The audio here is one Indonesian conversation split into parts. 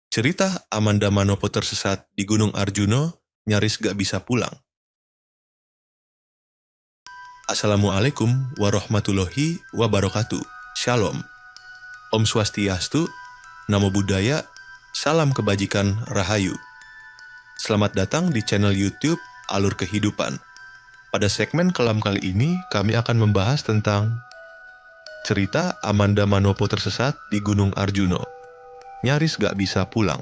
Cerita Amanda Manopo tersesat di Gunung Arjuno nyaris gak bisa pulang. Assalamualaikum warahmatullahi wabarakatuh. Shalom. Om Swastiastu, Namo Buddhaya, Salam Kebajikan Rahayu. Selamat datang di channel YouTube Alur Kehidupan. Pada segmen kelam kali ini, kami akan membahas tentang cerita Amanda Manopo tersesat di Gunung Arjuno. Nyaris gak bisa pulang.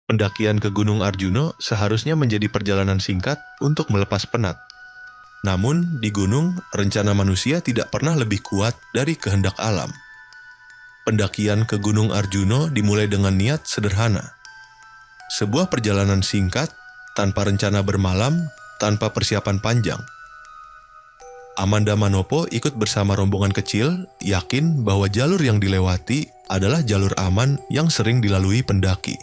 Pendakian ke Gunung Arjuno seharusnya menjadi perjalanan singkat untuk melepas penat. Namun, di gunung, rencana manusia tidak pernah lebih kuat dari kehendak alam. Pendakian ke Gunung Arjuno dimulai dengan niat sederhana. Sebuah perjalanan singkat, tanpa rencana bermalam, tanpa persiapan panjang. Amanda Manopo ikut bersama rombongan kecil, yakin bahwa jalur yang dilewati adalah jalur aman yang sering dilalui pendaki.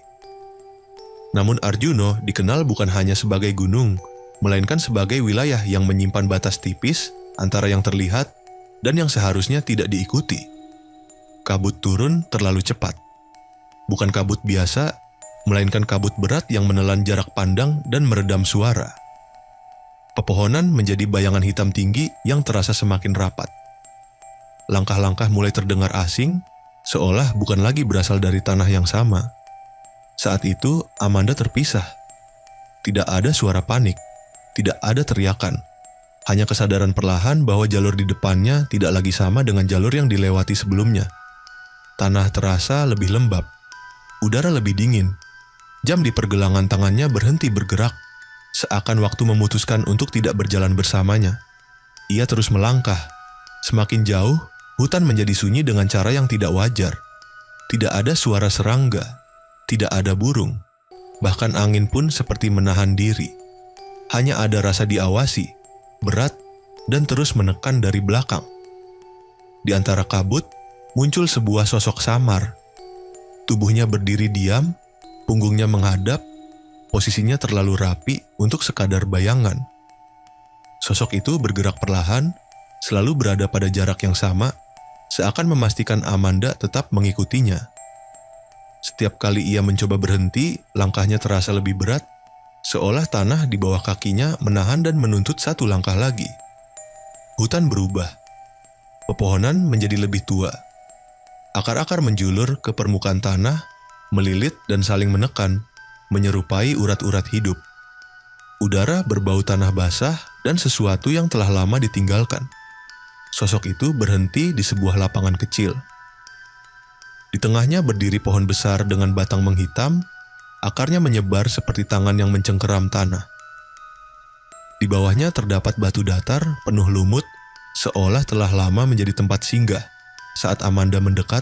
Namun Arjuno dikenal bukan hanya sebagai gunung, melainkan sebagai wilayah yang menyimpan batas tipis antara yang terlihat dan yang seharusnya tidak diikuti. Kabut turun terlalu cepat. Bukan kabut biasa, melainkan kabut berat yang menelan jarak pandang dan meredam suara. Pepohonan menjadi bayangan hitam tinggi yang terasa semakin rapat. Langkah-langkah mulai terdengar asing, seolah bukan lagi berasal dari tanah yang sama. Saat itu, Amanda terpisah. Tidak ada suara panik, tidak ada teriakan. Hanya kesadaran perlahan bahwa jalur di depannya tidak lagi sama dengan jalur yang dilewati sebelumnya. Tanah terasa lebih lembab, udara lebih dingin. Jam di pergelangan tangannya berhenti bergerak, seakan waktu memutuskan untuk tidak berjalan bersamanya. Ia terus melangkah. Semakin jauh, hutan menjadi sunyi dengan cara yang tidak wajar. Tidak ada suara serangga. Tidak ada burung, bahkan angin pun seperti menahan diri. Hanya ada rasa diawasi, berat, dan terus menekan dari belakang. Di antara kabut, muncul sebuah sosok samar. Tubuhnya berdiri diam, punggungnya menghadap, posisinya terlalu rapi untuk sekadar bayangan. Sosok itu bergerak perlahan, selalu berada pada jarak yang sama, seakan memastikan Amanda tetap mengikutinya. Setiap kali ia mencoba berhenti, langkahnya terasa lebih berat, seolah tanah di bawah kakinya menahan dan menuntut satu langkah lagi. Hutan berubah. Pepohonan menjadi lebih tua. Akar-akar menjulur ke permukaan tanah, melilit dan saling menekan, menyerupai urat-urat hidup. Udara berbau tanah basah dan sesuatu yang telah lama ditinggalkan. Sosok itu berhenti di sebuah lapangan kecil. Di tengahnya berdiri pohon besar dengan batang menghitam, akarnya menyebar seperti tangan yang mencengkeram tanah. Di bawahnya terdapat batu datar penuh lumut, seolah telah lama menjadi tempat singgah. Saat Amanda mendekat,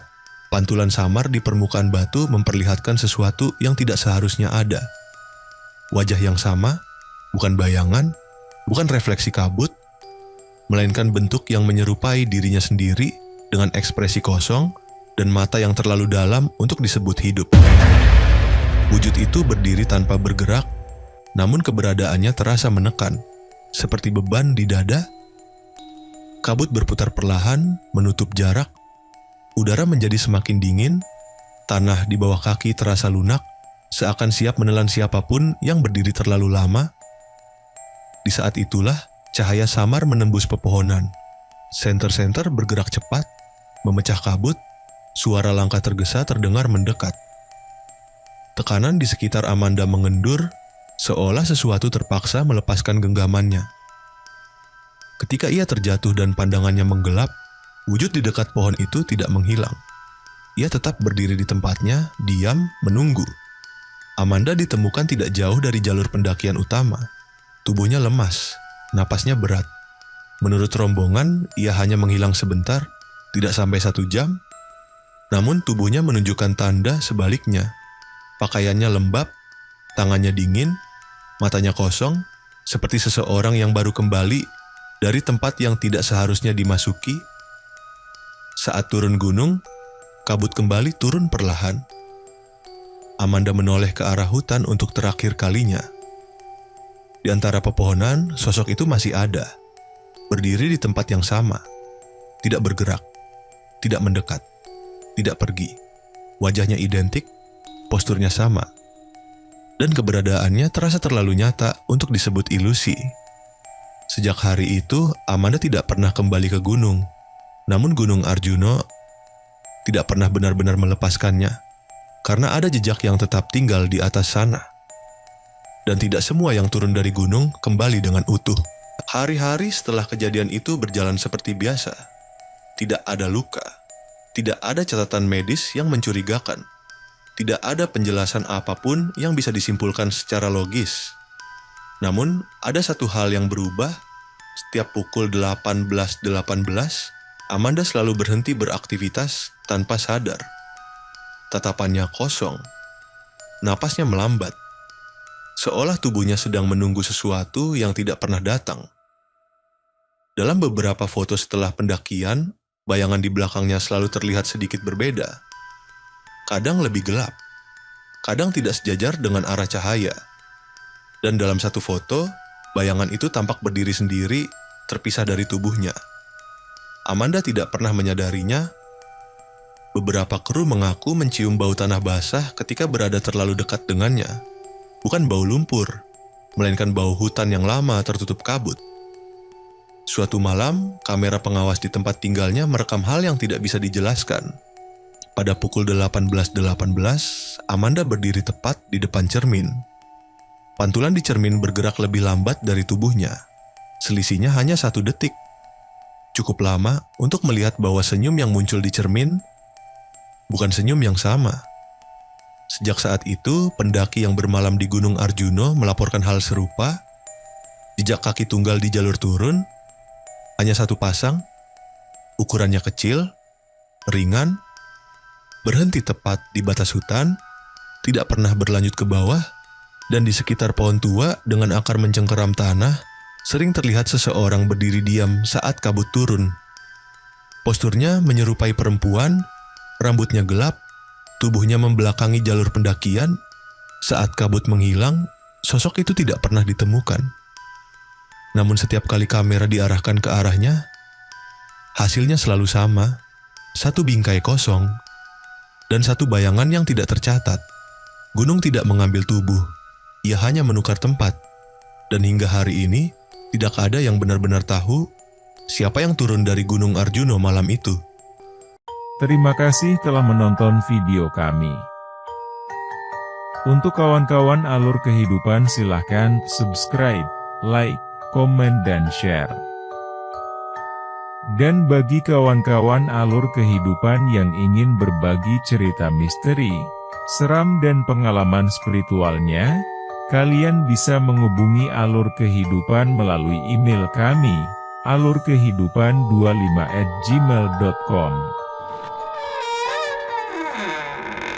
pantulan samar di permukaan batu memperlihatkan sesuatu yang tidak seharusnya ada. Wajah yang sama, bukan bayangan, bukan refleksi kabut, melainkan bentuk yang menyerupai dirinya sendiri dengan ekspresi kosong dan mata yang terlalu dalam untuk disebut hidup. Wujud itu berdiri tanpa bergerak, namun keberadaannya terasa menekan, seperti beban di dada. Kabut berputar perlahan, menutup jarak. Udara menjadi semakin dingin, tanah di bawah kaki terasa lunak, seakan siap menelan siapapun yang berdiri terlalu lama. Di saat itulah, cahaya samar menembus pepohonan. Senter-senter bergerak cepat, memecah kabut. Suara langkah tergesa terdengar mendekat. Tekanan di sekitar Amanda mengendur, seolah sesuatu terpaksa melepaskan genggamannya. Ketika ia terjatuh dan pandangannya menggelap, wujud di dekat pohon itu tidak menghilang. Ia tetap berdiri di tempatnya, diam, menunggu. Amanda ditemukan tidak jauh dari jalur pendakian utama. Tubuhnya lemas, napasnya berat. Menurut rombongan, ia hanya menghilang sebentar, tidak sampai 1 jam. Namun tubuhnya menunjukkan tanda sebaliknya. Pakaiannya lembab, tangannya dingin, matanya kosong, seperti seseorang yang baru kembali dari tempat yang tidak seharusnya dimasuki. Saat turun gunung, kabut kembali turun perlahan. Amanda menoleh ke arah hutan untuk terakhir kalinya. Di antara pepohonan, sosok itu masih ada. berdiri di tempat yang sama, tidak bergerak, tidak mendekat, tidak pergi. Wajahnya identik, posturnya sama, dan keberadaannya terasa terlalu nyata untuk disebut ilusi. Sejak hari itu, Amanda tidak pernah kembali ke gunung. Namun Gunung Arjuna tidak pernah benar-benar melepaskannya, karena ada jejak yang tetap tinggal di atas sana. Dan tidak semua yang turun dari gunung kembali dengan utuh. Hari-hari setelah kejadian itu berjalan seperti biasa. Tidak ada luka, tidak ada catatan medis yang mencurigakan, tidak ada penjelasan apapun yang bisa disimpulkan secara logis. Namun, ada satu hal yang berubah. Setiap pukul 18.18, Amanda selalu berhenti beraktivitas tanpa sadar. Tatapannya kosong, napasnya melambat, seolah tubuhnya sedang menunggu sesuatu yang tidak pernah datang. Dalam beberapa foto setelah pendakian, bayangan di belakangnya selalu terlihat sedikit berbeda. Kadang lebih gelap, kadang tidak sejajar dengan arah cahaya. Dan dalam satu foto, bayangan itu tampak berdiri sendiri, terpisah dari tubuhnya. Amanda tidak pernah menyadarinya. Beberapa kru mengaku mencium bau tanah basah ketika berada terlalu dekat dengannya. Bukan bau lumpur, melainkan bau hutan yang lama tertutup kabut. Suatu malam, kamera pengawas di tempat tinggalnya merekam hal yang tidak bisa dijelaskan. Pada pukul 18.18, Amanda berdiri tepat di depan cermin. Pantulan di cermin bergerak lebih lambat dari tubuhnya. Selisihnya hanya 1 detik. Cukup lama untuk melihat bahwa senyum yang muncul di cermin bukan senyum yang sama. Sejak saat itu, pendaki yang bermalam di Gunung Arjuna melaporkan hal serupa. Jejak kaki tunggal di jalur turun, hanya 1 pasang, ukurannya kecil, ringan, berhenti tepat di batas hutan, tidak pernah berlanjut ke bawah, dan di sekitar pohon tua dengan akar mencengkeram tanah, sering terlihat seseorang berdiri diam saat kabut turun. Posturnya menyerupai perempuan, rambutnya gelap, tubuhnya membelakangi jalur pendakian. Saat kabut menghilang, sosok itu tidak pernah ditemukan. Namun setiap kali kamera diarahkan ke arahnya, hasilnya selalu sama, 1 bingkai kosong, dan 1 bayangan yang tidak tercatat. Gunung tidak mengambil tubuh, ia hanya menukar tempat. Dan hingga hari ini, tidak ada yang benar-benar tahu siapa yang turun dari Gunung Arjuna malam itu. Terima kasih telah menonton video kami. Untuk kawan-kawan alur kehidupan silahkan subscribe, like, komen dan share. Dan bagi kawan-kawan alur kehidupan yang ingin berbagi cerita misteri, seram dan pengalaman spiritualnya, kalian bisa menghubungi alur kehidupan melalui email kami, alurkehidupan25@gmail.com.